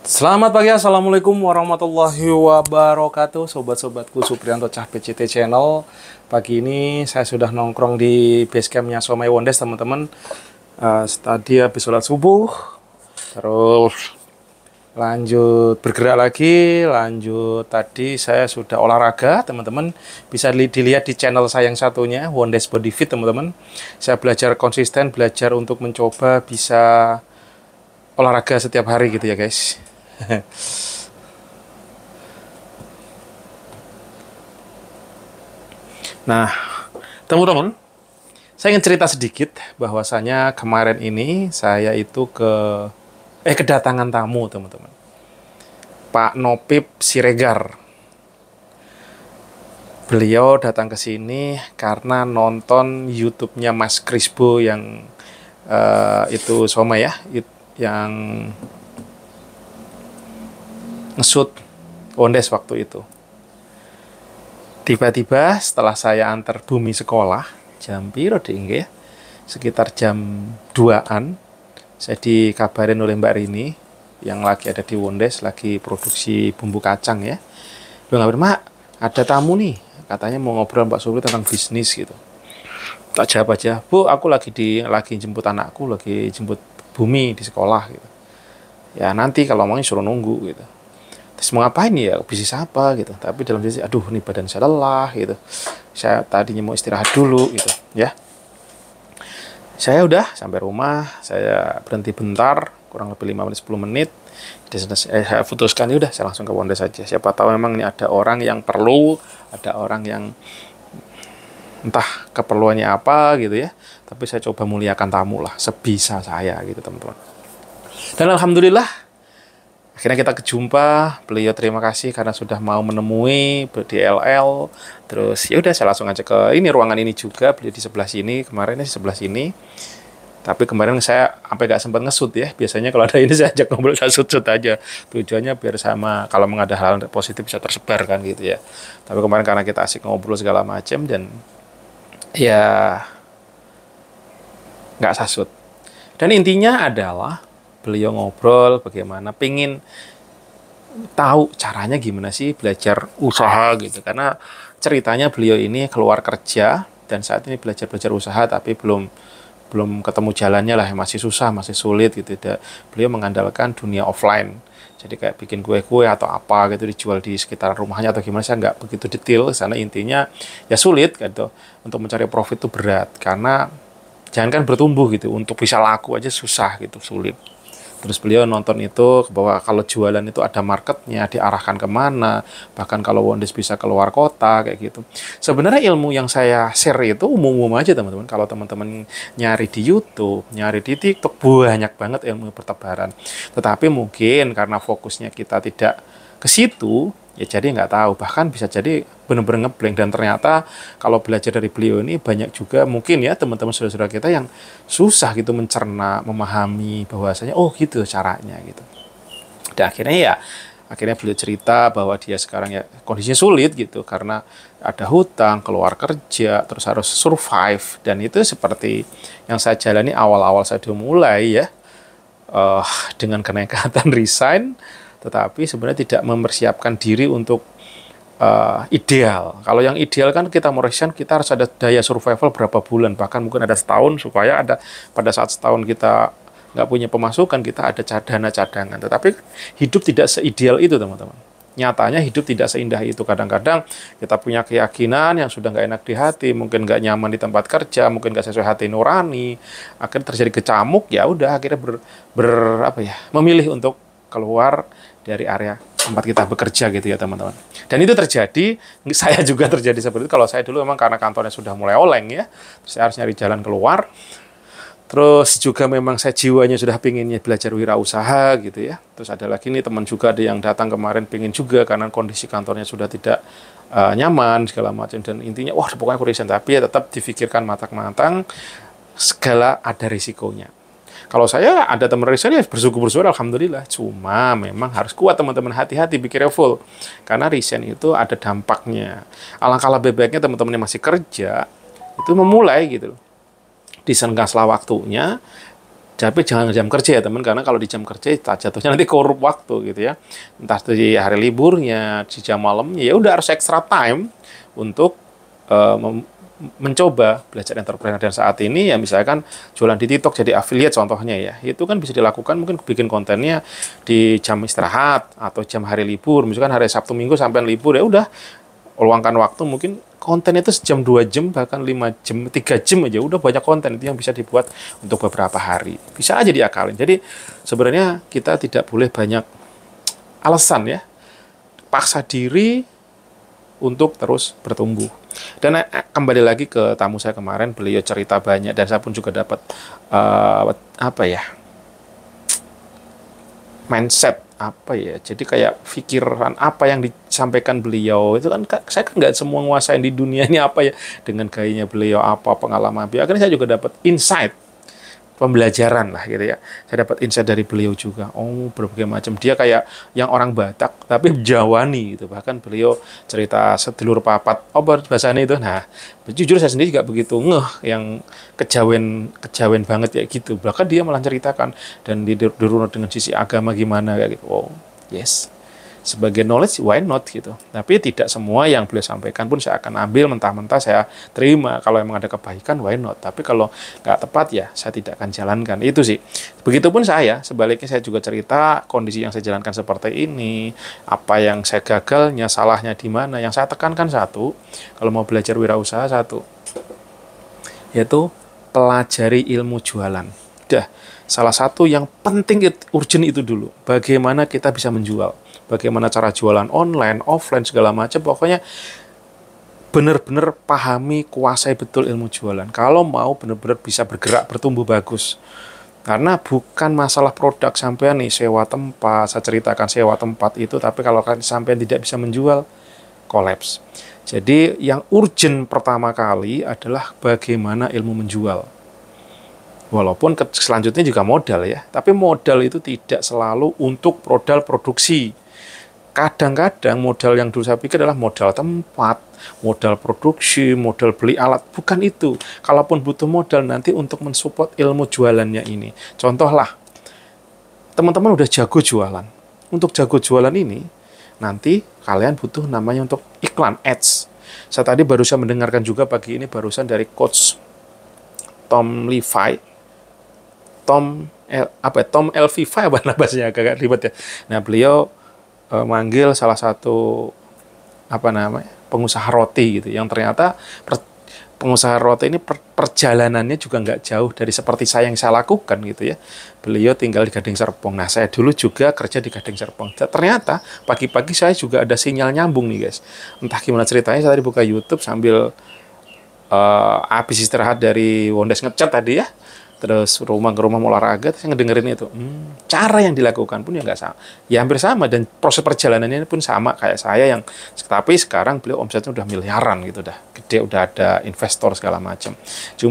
Selamat pagi, Assalamualaikum warahmatullahi wabarakatuh. Sobat-sobatku Supriyanto Cah PCT Channel. Pagi ini saya sudah nongkrong di basecampnya Somai Wondes, teman-teman. Tadi habis sholat subuh, terus lanjut bergerak lagi. Lanjut tadi saya sudah olahraga, teman-teman. Bisa dilihat di channel saya yang satunya, Wondes Body Fit, teman-teman. Saya belajar konsisten, belajar untuk mencoba bisa olahraga setiap hari gitu ya, guys. Nah, teman-teman, saya ingin cerita sedikit bahwasanya kemarin ini saya itu kedatangan tamu, teman-teman. Pak Nopip Siregar. Beliau datang ke sini karena nonton YouTube-nya Mas Krisbo yang itu Soma ya, yang nge-shoot Wondes waktu itu. Tiba-tiba setelah saya antar Bumi sekolah, jam piro ya? Sekitar jam 2-an, saya dikabarin oleh Mbak Rini yang lagi ada di Wondes, lagi produksi bumbu kacang ya. Dia ngabarin, "Mak, ada tamu nih, katanya mau ngobrol Mbak Supri tentang bisnis gitu." Tak jawab aja, "Bu, aku lagi jemput anakku, lagi jemput Bumi di sekolah gitu. Ya nanti kalau mau suruh nunggu gitu." Terus mau ngapain ya, bisnis apa gitu. Tapi dalam sisi, aduh ini badan saya lelah gitu. Saya tadinya mau istirahat dulu gitu ya. Saya udah sampai rumah, saya berhenti bentar, kurang lebih 5 menit 10 menit. Saya putuskan ya udah saya langsung ke Wondes saja. Siapa tahu memang ini ada orang yang perlu, ada orang yang entah keperluannya apa gitu ya. Tapi saya coba muliakan tamu lah sebisa saya gitu, teman-teman. Dan alhamdulillah akhirnya kita kejumpa. Beliau terima kasih karena sudah mau menemui di LL. Terus ya udah saya langsung aja ke ini, ruangan ini juga. Beliau di sebelah sini, kemarin di sebelah sini. Tapi kemarin saya sampai gak sempat nge-shoot ya. Biasanya kalau ada ini saya ajak ngobrol, saya shoot aja. Tujuannya biar sama, kalau ada hal positif bisa tersebar kan gitu ya. Tapi kemarin karena kita asik ngobrol segala macam dan ya nggak saya shoot. Dan intinya adalah beliau ngobrol bagaimana pengen tahu caranya gimana sih belajar usaha gitu, karena ceritanya beliau ini keluar kerja dan saat ini belajar usaha tapi belum ketemu jalannya lah, masih susah, masih sulit gitu. Beliau mengandalkan dunia offline, jadi kayak bikin kue-kue atau apa gitu dijual di sekitar rumahnya atau gimana, saya nggak begitu detail sana. Intinya ya sulit gitu, untuk mencari profit itu berat karena jangankan bertumbuh gitu, untuk bisa laku aja susah gitu, sulit. Terus beliau nonton itu bahwa kalau jualan itu ada marketnya, diarahkan kemana, bahkan kalau Wondes bisa keluar kota kayak gitu. Sebenarnya ilmu yang saya share itu umum-umum aja, teman-teman. Kalau teman-teman nyari di YouTube, nyari di TikTok, banyak banget ilmu bertebaran. Tetapi mungkin karena fokusnya kita tidak ke situ, ya jadi nggak tahu, bahkan bisa jadi benar-benar ngeblank. Dan ternyata kalau belajar dari beliau ini banyak juga mungkin ya teman-teman saudara-saudara kita yang susah gitu mencerna, memahami bahwasanya oh gitu caranya gitu. Dan akhirnya beliau cerita bahwa dia sekarang ya kondisinya sulit gitu karena ada hutang, keluar kerja, terus harus survive. Dan itu seperti yang saya jalani awal-awal saya mulai ya, dengan kenekatan resign, tetapi sebenarnya tidak mempersiapkan diri untuk ideal. Kalau yang ideal kan kita mau resign, kita harus ada daya survival berapa bulan, bahkan mungkin ada setahun, supaya ada pada saat setahun kita nggak punya pemasukan, kita ada dana cadangan. Tetapi hidup tidak seideal itu, teman-teman. Nyatanya hidup tidak seindah itu. Kadang-kadang kita punya keyakinan yang sudah nggak enak di hati, mungkin nggak nyaman di tempat kerja, mungkin nggak sesuai hati nurani, akhirnya terjadi kecamuk, ya udah akhirnya memilih untuk keluar dari area tempat kita bekerja gitu ya, teman-teman. Dan itu terjadi, saya juga terjadi seperti itu. Kalau saya dulu memang karena kantornya sudah mulai oleng ya, saya harus nyari jalan keluar. Terus juga memang saya jiwanya sudah pinginnya belajar wirausaha gitu ya. Terus ada lagi nih teman juga ada yang datang kemarin pingin juga karena kondisi kantornya sudah tidak nyaman segala macam. Dan intinya wah pokoknya aku resign, tapi ya tetap difikirkan matang-matang, segala ada risikonya. Kalau saya ada teman resign ya bersyukur alhamdulillah. Cuma memang harus kuat, teman-teman, hati-hati, be careful. Karena resign itu ada dampaknya. Alangkah lebih baiknya teman-teman yang masih kerja itu memulai gitu. Disenggaslah waktunya Tapi jangan jam kerja ya teman, karena kalau di jam kerja jatuhnya nanti korup waktu gitu ya. Entah di hari liburnya, di jam malamnya, ya udah harus extra time untuk mencoba belajar entrepreneur. Dan saat ini ya misalkan jualan di TikTok jadi affiliate contohnya ya, itu kan bisa dilakukan mungkin bikin kontennya di jam istirahat atau jam hari libur, misalkan hari Sabtu Minggu sampai libur, ya udah luangkan waktu mungkin konten itu sejam 2 jam bahkan 5 jam 3 jam aja udah banyak konten itu yang bisa dibuat untuk beberapa hari, bisa aja diakalin. Jadi sebenarnya kita tidak boleh banyak alasan ya, paksa diri untuk terus bertumbuh. Dan kembali lagi ke tamu saya kemarin, beliau cerita banyak dan saya pun juga dapat apa ya, mindset apa ya, jadi kayak pikiran apa yang disampaikan beliau itu kan, saya kan nggak semua nguasain di dunia ini apa ya, dengan gayanya beliau apa pengalaman beliau, akhirnya saya juga dapat insight, pembelajaran lah gitu ya. Saya dapat insight dari beliau juga. Oh, berbagai macam. Dia kayak yang orang Batak tapi Jawani gitu. Bahkan beliau cerita sedulur papat. Oh, bahasanya itu. Nah, jujur saya sendiri juga begitu ngeh yang kejawen banget ya gitu. Bahkan dia malah ceritakan dan dirunut dengan sisi agama gimana kayak gitu. Oh, yes. Sebagai knowledge, why not gitu. Tapi tidak semua yang beliau sampaikan pun saya akan ambil mentah-mentah saya terima. Kalau emang ada kebaikan, why not. Tapi kalau nggak tepat ya saya tidak akan jalankan. Itu sih. Begitupun saya, sebaliknya saya juga cerita kondisi yang saya jalankan seperti ini, apa yang saya gagalnya, salahnya di mana. Yang saya tekankan satu, kalau mau belajar wirausaha satu, yaitu pelajari ilmu jualan. Udah, salah satu yang penting urgent itu dulu. Bagaimana kita bisa menjual. Bagaimana cara jualan online, offline, segala macam. Pokoknya benar-benar pahami, kuasai betul ilmu jualan. Kalau mau benar-benar bisa bergerak, bertumbuh bagus. Karena bukan masalah produk sampai nih sewa tempat, saya ceritakan sewa tempat itu, tapi kalau sampai tidak bisa menjual, kolaps. Jadi yang urgent pertama kali adalah bagaimana ilmu menjual. Walaupun selanjutnya juga modal ya, tapi modal itu tidak selalu untuk modal produksi. Kadang-kadang modal yang dulu saya pikir adalah modal tempat, modal produksi, modal beli alat. Bukan itu. Kalaupun butuh modal nanti untuk mensupport ilmu jualannya ini. Contohlah, teman-teman udah jago jualan. Untuk jago jualan ini, nanti kalian butuh namanya untuk iklan, ads. Saya tadi barusan mendengarkan juga pagi ini barusan dari Coach Tom Levi. Tom Levi apa namanya, agak ribet ya. Nah, beliau manggil salah satu pengusaha roti gitu, yang ternyata pengusaha roti ini perjalanannya juga nggak jauh dari seperti yang saya lakukan gitu ya. Beliau tinggal di Gading Serpong. Nah, saya dulu juga kerja di Gading Serpong. Ternyata pagi-pagi saya juga ada sinyal nyambung nih guys. Entah gimana ceritanya, saya tadi buka YouTube sambil habis istirahat dari Wondes ngecat tadi ya. Terus rumah ke rumah mau olahraga, saya ngedengerin itu. Cara yang dilakukan pun ya nggak sama. Ya hampir sama, dan proses perjalanannya pun sama kayak saya yang, tapi sekarang beliau omsetnya udah miliaran gitu, udah gede, udah ada investor segala macam. Cuma